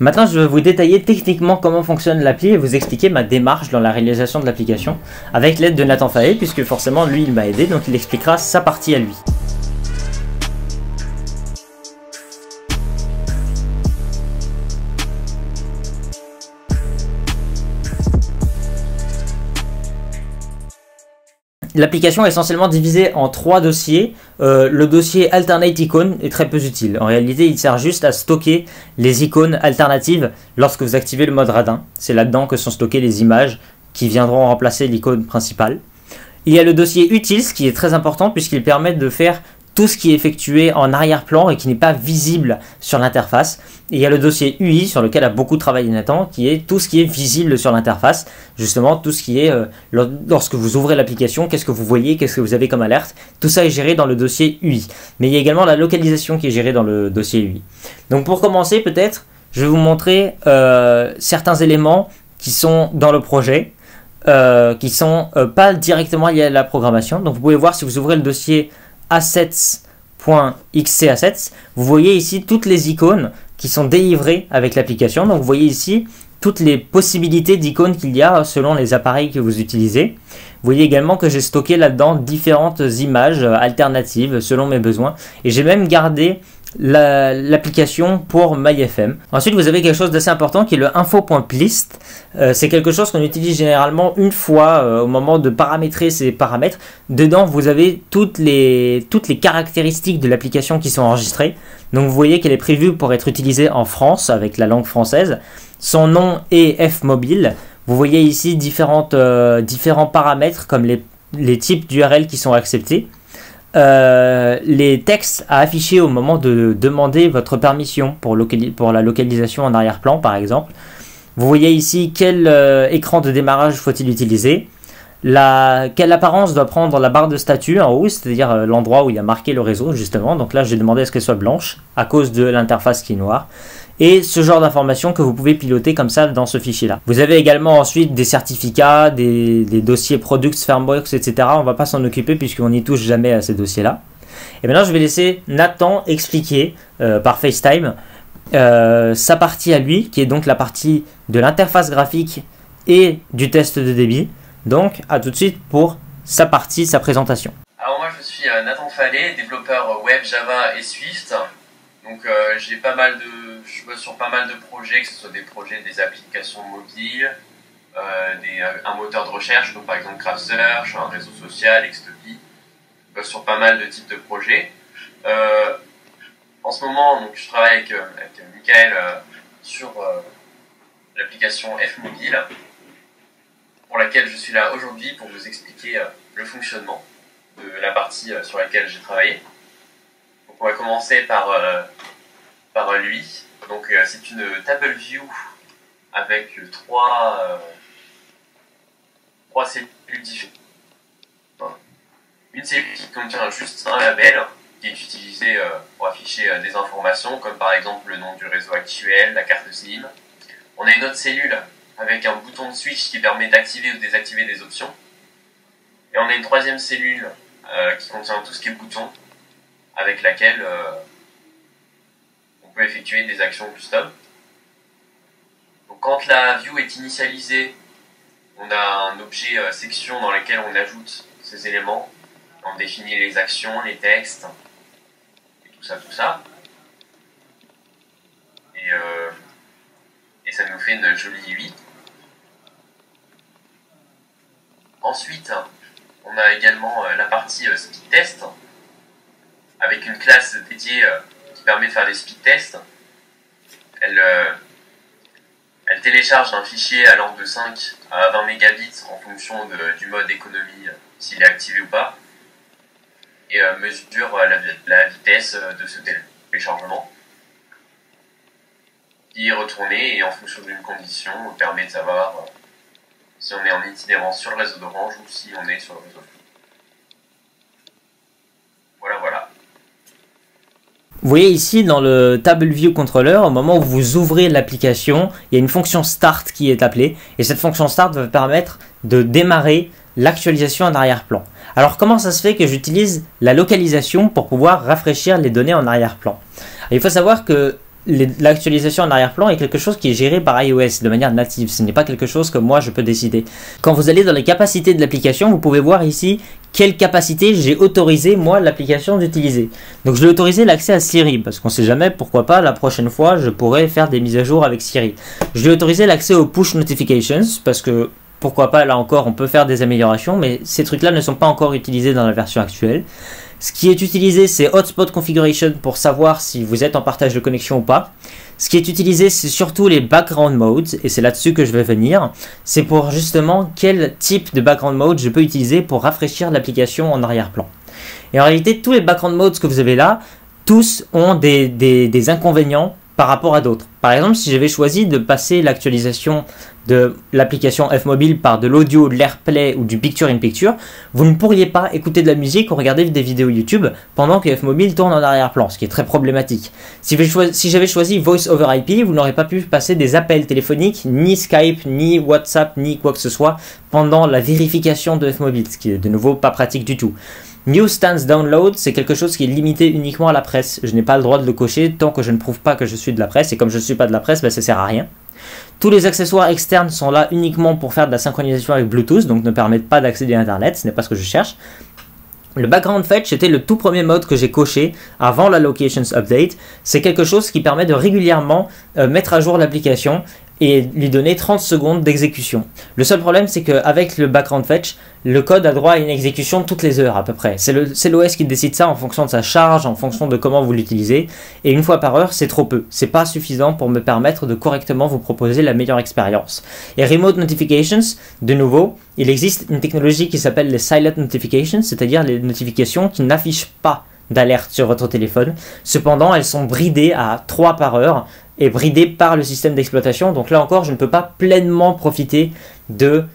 Maintenant, je vais vous détailler techniquement comment fonctionne l'appli et vous expliquer ma démarche dans la réalisation de l'application avec l'aide de Nathan Fahey, puisque forcément lui il m'a aidé, donc il expliquera sa partie à lui. L'application est essentiellement divisée en 3 dossiers. Le dossier Alternate Icon est très peu utile. En réalité, il sert juste à stocker les icônes alternatives lorsque vous activez le mode radin. C'est là-dedans que sont stockées les images qui viendront remplacer l'icône principale. Il y a le dossier Utils qui est très important puisqu'il permet de faire tout ce qui est effectué en arrière-plan et qui n'est pas visible sur l'interface. Et il y a le dossier UI sur lequel a beaucoup travaillé Nathan, qui est tout ce qui est visible sur l'interface. Justement, tout ce qui est, lorsque vous ouvrez l'application, qu'est-ce que vous voyez, qu'est-ce que vous avez comme alerte. Tout ça est géré dans le dossier UI. Mais il y a également la localisation qui est gérée dans le dossier UI. Donc pour commencer, peut-être, je vais vous montrer certains éléments qui sont dans le projet, qui sont pas directement liés à la programmation. Donc vous pouvez voir si vous ouvrez le dossier assets.xcassets, vous voyez ici toutes les icônes qui sont délivrées avec l'application. Donc vous voyez ici toutes les possibilités d'icônes qu'il y a selon les appareils que vous utilisez. Vous voyez également que j'ai stocké là-dedans différentes images alternatives selon mes besoins. Et j'ai même gardé l'application pour MyFM. Ensuite, vous avez quelque chose d'assez important qui est le info.plist. C'est quelque chose qu'on utilise généralement une fois au moment de paramétrer ces paramètres. Dedans, vous avez toutes les caractéristiques de l'application qui sont enregistrées. Donc, vous voyez qu'elle est prévue pour être utilisée en France avec la langue française. Son nom est Fmobile. Vous voyez ici différents paramètres comme les types d'URL qui sont acceptés. Les textes à afficher au moment de demander votre permission pour la localisation en arrière-plan par exemple. Vous voyez ici quel écran de démarrage faut-il utiliser, quelle apparence doit prendre la barre de statut en haut, c'est-à-dire l'endroit où il y a marqué le réseau justement. Donc là j'ai demandé à ce qu'elle soit blanche à cause de l'interface qui est noire. Et ce genre d'informations que vous pouvez piloter comme ça dans ce fichier-là. Vous avez également ensuite des certificats, des dossiers Products, Firmworks, etc. On ne va pas s'en occuper puisqu'on n'y touche jamais à ces dossiers-là. Et maintenant, je vais laisser Nathan expliquer par FaceTime sa partie à lui, qui est donc la partie de l'interface graphique et du test de débit. Donc, à tout de suite pour sa présentation. Alors moi, je suis Nathan Fahey, développeur web, Java et Swift. Donc je bosse sur pas mal de projets, que ce soit des projets des applications mobiles, un moteur de recherche, donc par exemple CraftSearch, un réseau social, Xtopi. Je bosse sur pas mal de types de projets. En ce moment, donc, je travaille avec Michael sur l'application Fmobile, pour laquelle je suis là aujourd'hui pour vous expliquer le fonctionnement de la partie sur laquelle j'ai travaillé. Donc on va commencer par lui. Donc c'est une table view avec trois cellules différentes. Une cellule qui contient juste un label qui est utilisé pour afficher des informations comme par exemple le nom du réseau actuel, la carte SIM. On a une autre cellule avec un bouton de switch qui permet d'activer ou désactiver des options. Et on a une troisième cellule qui contient tout ce qui est bouton, avec laquelle on peut effectuer des actions custom. Donc, quand la view est initialisée, on a un objet section dans lequel on ajoute ces éléments. On définit les actions, les textes, et tout ça. Et ça nous fait une jolie UI. Ensuite, on a également la partie speed test, avec une classe dédiée qui permet de faire des speed tests. Elle télécharge un fichier allant de 5 à 20 mégabits en fonction du mode économie, s'il est activé ou pas, et mesure la vitesse de ce téléchargement, qui est retourné et en fonction d'une condition permet de savoir si on est en itinérance sur le réseau d'Orange ou si on est sur le réseau. Voilà. Vous voyez ici dans le Table View Controller, au moment où vous ouvrez l'application, il y a une fonction Start qui est appelée. Et cette fonction Start va permettre de démarrer l'actualisation en arrière-plan. Alors comment ça se fait que j'utilise la localisation pour pouvoir rafraîchir les données en arrière-plan? Il faut savoir que l'actualisation en arrière-plan est quelque chose qui est géré par iOS de manière native. Ce n'est pas quelque chose que moi je peux décider. Quand vous allez dans les capacités de l'application, vous pouvez voir ici quelle capacité j'ai autorisé moi l'application d'utiliser. Donc je l'ai autorisé l'accès à Siri parce qu'on ne sait jamais, pourquoi pas la prochaine fois je pourrais faire des mises à jour avec Siri. Je lui ai autorisé l'accès aux push notifications parce que pourquoi pas, là encore on peut faire des améliorations, mais ces trucs là ne sont pas encore utilisés dans la version actuelle. Ce qui est utilisé, c'est Hotspot Configuration pour savoir si vous êtes en partage de connexion ou pas. Ce qui est utilisé, c'est surtout les background modes, et c'est là-dessus que je vais venir. C'est pour justement quel type de background mode je peux utiliser pour rafraîchir l'application en arrière-plan. Et en réalité, tous les background modes que vous avez là, tous ont des inconvénients par rapport à d'autres. Par exemple, si j'avais choisi de passer l'actualisation de l'application Fmobile par de l'audio, de l'AirPlay ou du Picture-in-Picture, vous ne pourriez pas écouter de la musique ou regarder des vidéos YouTube pendant que Fmobile tourne en arrière-plan, ce qui est très problématique. Si j'avais choisi Voice over IP, vous n'aurez pas pu passer des appels téléphoniques, ni Skype, ni WhatsApp, ni quoi que ce soit pendant la vérification de Fmobile, ce qui est de nouveau pas pratique du tout. New Stance Download, c'est quelque chose qui est limité uniquement à la presse. Je n'ai pas le droit de le cocher tant que je ne prouve pas que je suis de la presse, et comme je ne suis pas de la presse, ça sert à rien. Tous les accessoires externes sont là uniquement pour faire de la synchronisation avec Bluetooth, donc ne permettent pas d'accéder à Internet, ce n'est pas ce que je cherche. Le Background Fetch était le tout premier mode que j'ai coché avant la Locations Update. C'est quelque chose qui permet de régulièrement mettre à jour l'application et lui donner 30 secondes d'exécution. Le seul problème, c'est qu'avec le Background Fetch, le code a droit à une exécution toutes les heures à peu près. C'est l'OS qui décide ça en fonction de sa charge, en fonction de comment vous l'utilisez. Et une fois par heure, c'est trop peu. C'est pas suffisant pour me permettre de correctement vous proposer la meilleure expérience. Et Remote Notifications, de nouveau, il existe une technologie qui s'appelle les Silent Notifications, c'est-à-dire les notifications qui n'affichent pas d'alerte sur votre téléphone. Cependant, elles sont bridées à 3 par heure et bridées par le système d'exploitation. Donc là encore, je ne peux pas pleinement profiter de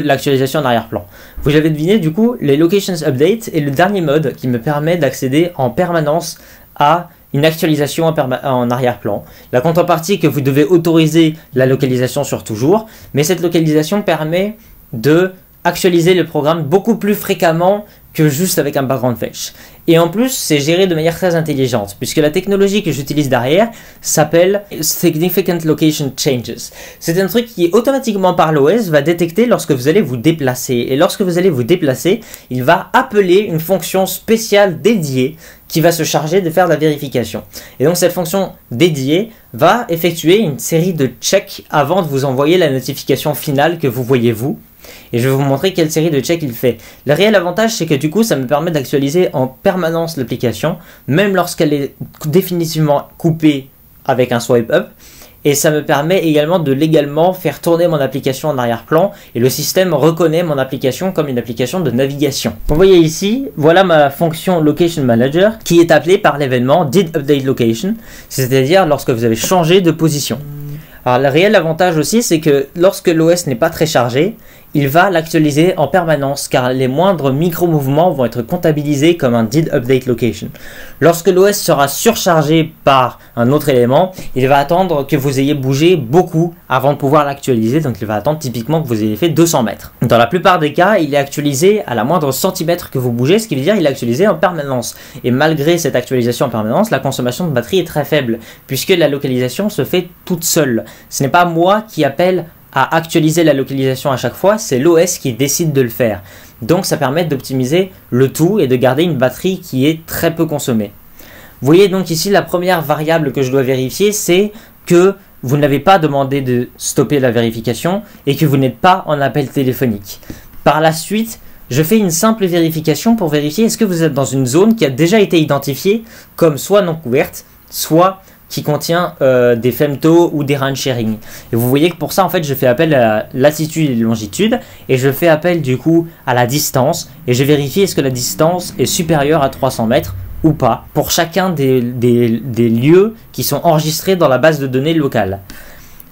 l'actualisation en arrière-plan. Vous l'avez deviné, du coup, les Locations Update est le dernier mode qui me permet d'accéder en permanence à une actualisation en arrière-plan. La contrepartie est que vous devez autoriser la localisation sur toujours, mais cette localisation permet de actualiser le programme beaucoup plus fréquemment que juste avec un background fetch. Et en plus, c'est géré de manière très intelligente, puisque la technologie que j'utilise derrière s'appelle Significant Location Changes. C'est un truc qui, automatiquement par l'OS, va détecter lorsque vous allez vous déplacer. Et lorsque vous allez vous déplacer, il va appeler une fonction spéciale dédiée qui va se charger de faire la vérification. Et donc cette fonction dédiée va effectuer une série de checks avant de vous envoyer la notification finale que vous voyez vous. Et je vais vous montrer quelle série de checks il fait. Le réel avantage, c'est que du coup, ça me permet d'actualiser en permanence l'application, même lorsqu'elle est définitivement coupée avec un swipe up. Et ça me permet également de légalement faire tourner mon application en arrière-plan. Et le système reconnaît mon application comme une application de navigation. Vous voyez ici, voilà ma fonction Location Manager qui est appelée par l'événement Did Update Location, c'est-à-dire lorsque vous avez changé de position. Alors le réel avantage aussi, c'est que lorsque l'OS n'est pas très chargé, il va l'actualiser en permanence car les moindres micro-mouvements vont être comptabilisés comme un Did Update Location. Lorsque l'OS sera surchargé par un autre élément, il va attendre que vous ayez bougé beaucoup avant de pouvoir l'actualiser, donc il va attendre typiquement que vous ayez fait 200 mètres. Dans la plupart des cas, il est actualisé à la moindre centimètre que vous bougez, ce qui veut dire qu'il est actualisé en permanence. Et malgré cette actualisation en permanence, la consommation de batterie est très faible, puisque la localisation se fait toute seule. Ce n'est pas moi qui appelle à actualiser la localisation à chaque fois, c'est l'OS qui décide de le faire. Donc ça permet d'optimiser le tout et de garder une batterie qui est très peu consommée. Vous voyez donc ici la première variable que je dois vérifier, c'est que vous n'avez pas demandé de stopper la vérification et que vous n'êtes pas en appel téléphonique. Par la suite, je fais une simple vérification pour vérifier est-ce que vous êtes dans une zone qui a déjà été identifiée comme soit non couverte, soit qui contient des femtos ou des range sharing. Et vous voyez que pour ça, en fait, je fais appel à la latitude et longitude et je fais appel du coup à la distance et je vérifie est-ce que la distance est supérieure à 300 mètres ou pas pour chacun des lieux qui sont enregistrés dans la base de données locale.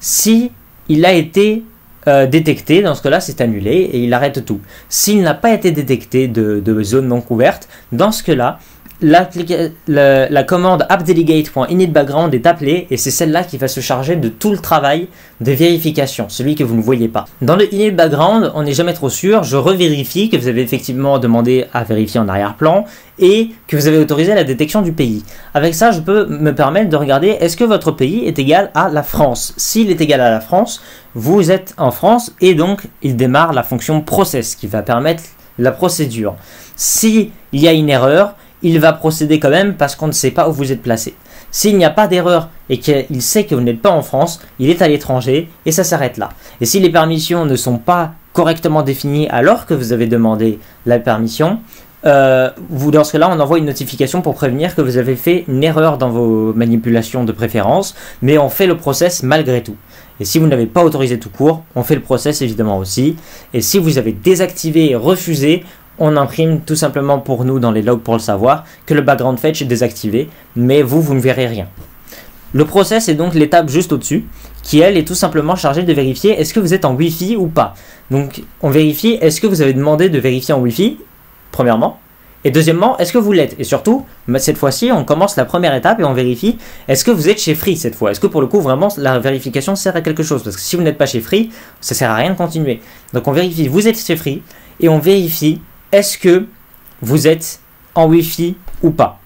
Si il a été détecté, dans ce cas-là, c'est annulé et il arrête tout. S'il n'a pas été détecté de zone non couverte, dans ce cas-là, la commande appdelegate.initbackground est appelée et c'est celle-là qui va se charger de tout le travail de vérification, celui que vous ne voyez pas. Dans le init background, on n'est jamais trop sûr, je revérifie que vous avez effectivement demandé à vérifier en arrière-plan et que vous avez autorisé la détection du pays. Avec ça, je peux me permettre de regarder est-ce que votre pays est égal à la France. S'il est égal à la France, vous êtes en France et donc il démarre la fonction process qui va permettre la procédure. S'il y a une erreur, il va procéder quand même parce qu'on ne sait pas où vous êtes placé. S'il n'y a pas d'erreur et qu'il sait que vous n'êtes pas en France, il est à l'étranger et ça s'arrête là. Et si les permissions ne sont pas correctement définies alors que vous avez demandé la permission, dans ce cas-là, on envoie une notification pour prévenir que vous avez fait une erreur dans vos manipulations de préférence, mais on fait le process malgré tout. Et si vous n'avez pas autorisé tout court, on fait le process évidemment aussi. Et si vous avez désactivé et refusé, on imprime tout simplement pour nous dans les logs pour le savoir que le background fetch est désactivé, mais vous ne verrez rien. Le process est donc l'étape juste au-dessus, qui elle est tout simplement chargée de vérifier est-ce que vous êtes en Wi-Fi ou pas. Donc on vérifie est-ce que vous avez demandé de vérifier en Wi-Fi, premièrement, et deuxièmement, est-ce que vous l'êtes. Et surtout, cette fois-ci, on commence la première étape et on vérifie est-ce que vous êtes chez Free cette fois. Est-ce que pour le coup, vraiment, la vérification sert à quelque chose. Parce que si vous n'êtes pas chez Free, ça ne sert à rien de continuer. Donc on vérifie vous êtes chez Free et on vérifie est-ce que vous êtes en Wi-Fi ou pas.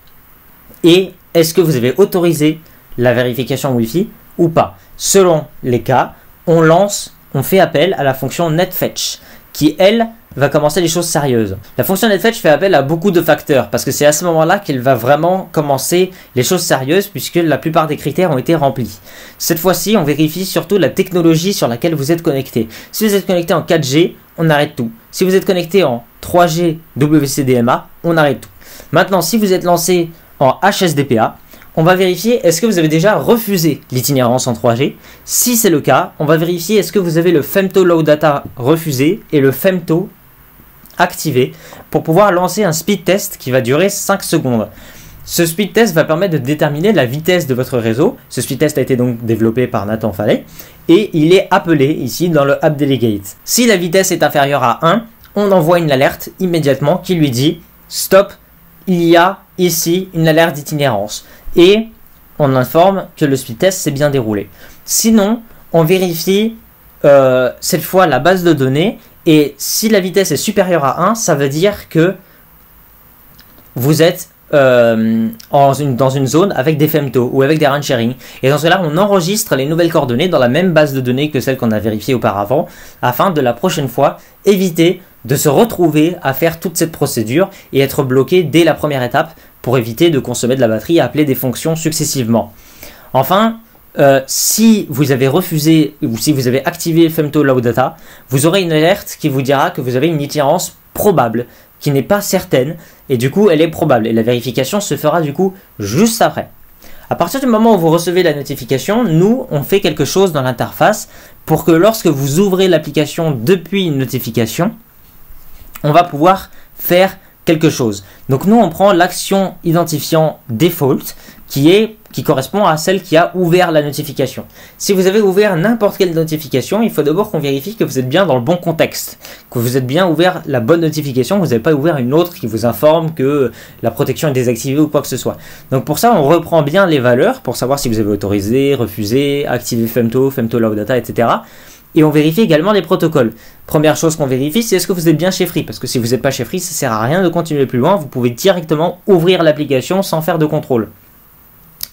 Et est-ce que vous avez autorisé la vérification Wi-Fi ou pas. Selon les cas, on fait appel à la fonction netfetch qui, elle, va commencer les choses sérieuses. La fonction netfetch fait appel à beaucoup de facteurs parce que c'est à ce moment-là qu'elle va vraiment commencer les choses sérieuses puisque la plupart des critères ont été remplis. Cette fois-ci, on vérifie surtout la technologie sur laquelle vous êtes connecté. Si vous êtes connecté en 4G, on arrête tout. Si vous êtes connecté en 3G WCDMA, on arrête tout. Maintenant, si vous êtes lancé en HSDPA, on va vérifier est-ce que vous avez déjà refusé l'itinérance en 3G. Si c'est le cas, on va vérifier est-ce que vous avez le Femto Low Data refusé et le Femto activé pour pouvoir lancer un speed test qui va durer 5 secondes. Ce speed test va permettre de déterminer la vitesse de votre réseau. Ce speed test a été donc développé par Nathan Fallet et il est appelé ici dans le appdelegate. Si la vitesse est inférieure à 1, on envoie une alerte immédiatement qui lui dit stop, il y a ici une alerte d'itinérance. Et on informe que le speed test s'est bien déroulé. Sinon, on vérifie cette fois la base de données et si la vitesse est supérieure à 1, ça veut dire que vous êtes dans une zone avec des femto ou avec des run sharing. Et dans cela, on enregistre les nouvelles coordonnées dans la même base de données que celle qu'on a vérifiée auparavant afin de la prochaine fois éviter de se retrouver à faire toute cette procédure et être bloqué dès la première étape pour éviter de consommer de la batterie et appeler des fonctions successivement. Enfin, si vous avez refusé ou si vous avez activé Femto Low Data, vous aurez une alerte qui vous dira que vous avez une itinérance probable, qui n'est pas certaine, et du coup elle est probable. Et la vérification se fera du coup juste après. À partir du moment où vous recevez la notification, nous, on fait quelque chose dans l'interface pour que lorsque vous ouvrez l'application depuis une notification, on va pouvoir faire quelque chose. Donc nous, on prend l'action identifiant default qui correspond à celle qui a ouvert la notification. Si vous avez ouvert n'importe quelle notification, il faut d'abord qu'on vérifie que vous êtes bien dans le bon contexte, que vous êtes bien ouvert la bonne notification, que vous n'avez pas ouvert une autre qui vous informe que la protection est désactivée ou quoi que ce soit. Donc pour ça, on reprend bien les valeurs pour savoir si vous avez autorisé, refusé, activé Femto, Femto Low Data, etc. Et on vérifie également les protocoles. Première chose qu'on vérifie, c'est est-ce que vous êtes bien chez Free. Parce que si vous n'êtes pas chez Free, ça ne sert à rien de continuer plus loin. Vous pouvez directement ouvrir l'application sans faire de contrôle.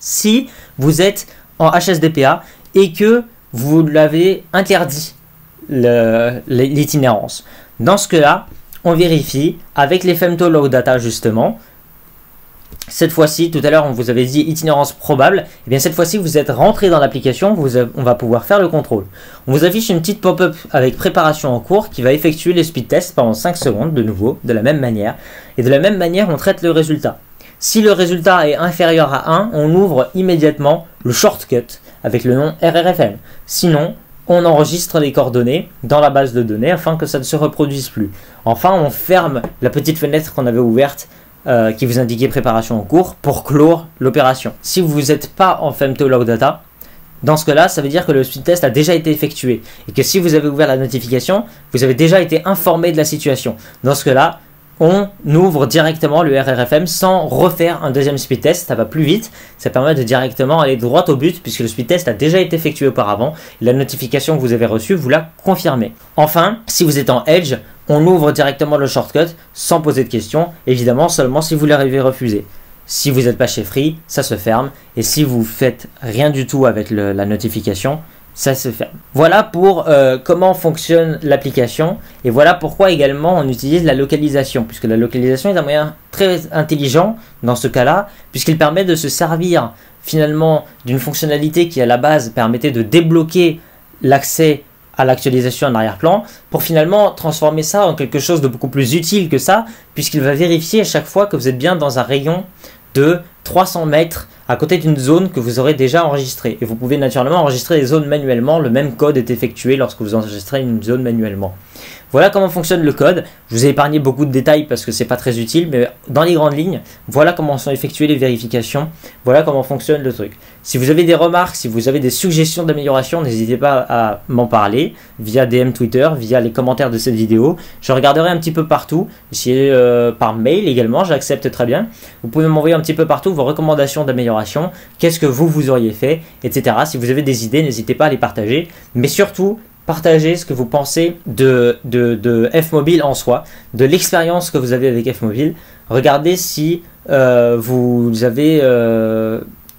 Si vous êtes en HSDPA et que vous l'avez interdit l'itinérance. Dans ce cas-là, on vérifie avec les Femto Low Data justement. Cette fois-ci, tout à l'heure, on vous avait dit itinérance probable. Et bien cette fois-ci, vous êtes rentré dans l'application, on va pouvoir faire le contrôle. On vous affiche une petite pop-up avec préparation en cours qui va effectuer les speed tests pendant 5 secondes de nouveau, de la même manière. Et de la même manière, on traite le résultat. Si le résultat est inférieur à 1, on ouvre immédiatement le shortcut avec le nom RRFM. Sinon, on enregistre les coordonnées dans la base de données afin que ça ne se reproduise plus. Enfin, on ferme la petite fenêtre qu'on avait ouverte qui vous indiquait préparation en cours pour clore l'opération. Si vous n'êtes pas en Femto Low Data, dans ce cas-là, ça veut dire que le speed test a déjà été effectué et que si vous avez ouvert la notification, vous avez déjà été informé de la situation. Dans ce cas-là, on ouvre directement le RRFM sans refaire un deuxième speed test. Ça va plus vite, ça permet de directement aller droit au but puisque le speed test a déjà été effectué auparavant. La notification que vous avez reçue vous la confirmez. Enfin, si vous êtes en Edge, on ouvre directement le shortcut sans poser de questions, évidemment seulement si vous l'arrivez refusé. Si vous n'êtes pas chez Free, ça se ferme, et si vous faites rien du tout avec la notification, ça se ferme. Voilà pour comment fonctionne l'application, et voilà pourquoi également on utilise la localisation, puisque la localisation est un moyen très intelligent dans ce cas-là, puisqu'il permet de se servir finalement d'une fonctionnalité qui à la base permettait de débloquer l'accès à l'actualisation en arrière-plan, pour finalement transformer ça en quelque chose de beaucoup plus utile que ça, puisqu'il va vérifier à chaque fois que vous êtes bien dans un rayon de 300 mètres à côté d'une zone que vous aurez déjà enregistrée. Et vous pouvez naturellement enregistrer des zones manuellement, le même code est effectué lorsque vous enregistrez une zone manuellement. Voilà comment fonctionne le code. Je vous ai épargné beaucoup de détails parce que c'est pas très utile, mais dans les grandes lignes, voilà comment sont effectuées les vérifications, voilà comment fonctionne le truc. Si vous avez des remarques, si vous avez des suggestions d'amélioration, n'hésitez pas à m'en parler via DM Twitter, via les commentaires de cette vidéo. Je regarderai un petit peu partout, par mail également, j'accepte très bien. Vous pouvez m'envoyer un petit peu partout vos recommandations d'amélioration, qu'est-ce que vous auriez fait, etc. Si vous avez des idées, n'hésitez pas à les partager, mais surtout, partagez ce que vous pensez de Fmobile en soi, de l'expérience que vous avez avec Fmobile. Regardez si vous avez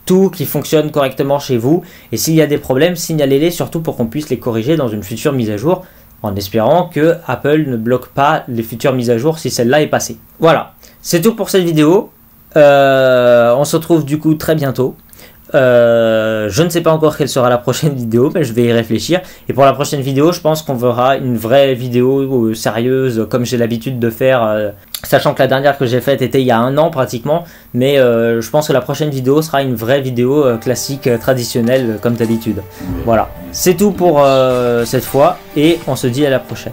tout qui fonctionne correctement chez vous, et s'il y a des problèmes, signalez-les surtout pour qu'on puisse les corriger dans une future mise à jour, en espérant que Apple ne bloque pas les futures mises à jour si celle-là est passée. Voilà, c'est tout pour cette vidéo. On se retrouve du coup très bientôt. Je ne sais pas encore quelle sera la prochaine vidéo, mais je vais y réfléchir. Et pour la prochaine vidéo, je pense qu'on verra une vraie vidéo sérieuse, comme j'ai l'habitude de faire, sachant que la dernière que j'ai faite était il y a 1 an pratiquement. Mais je pense que la prochaine vidéo sera une vraie vidéo classique, traditionnelle, comme d'habitude. Voilà, c'est tout pour cette fois, et on se dit à la prochaine.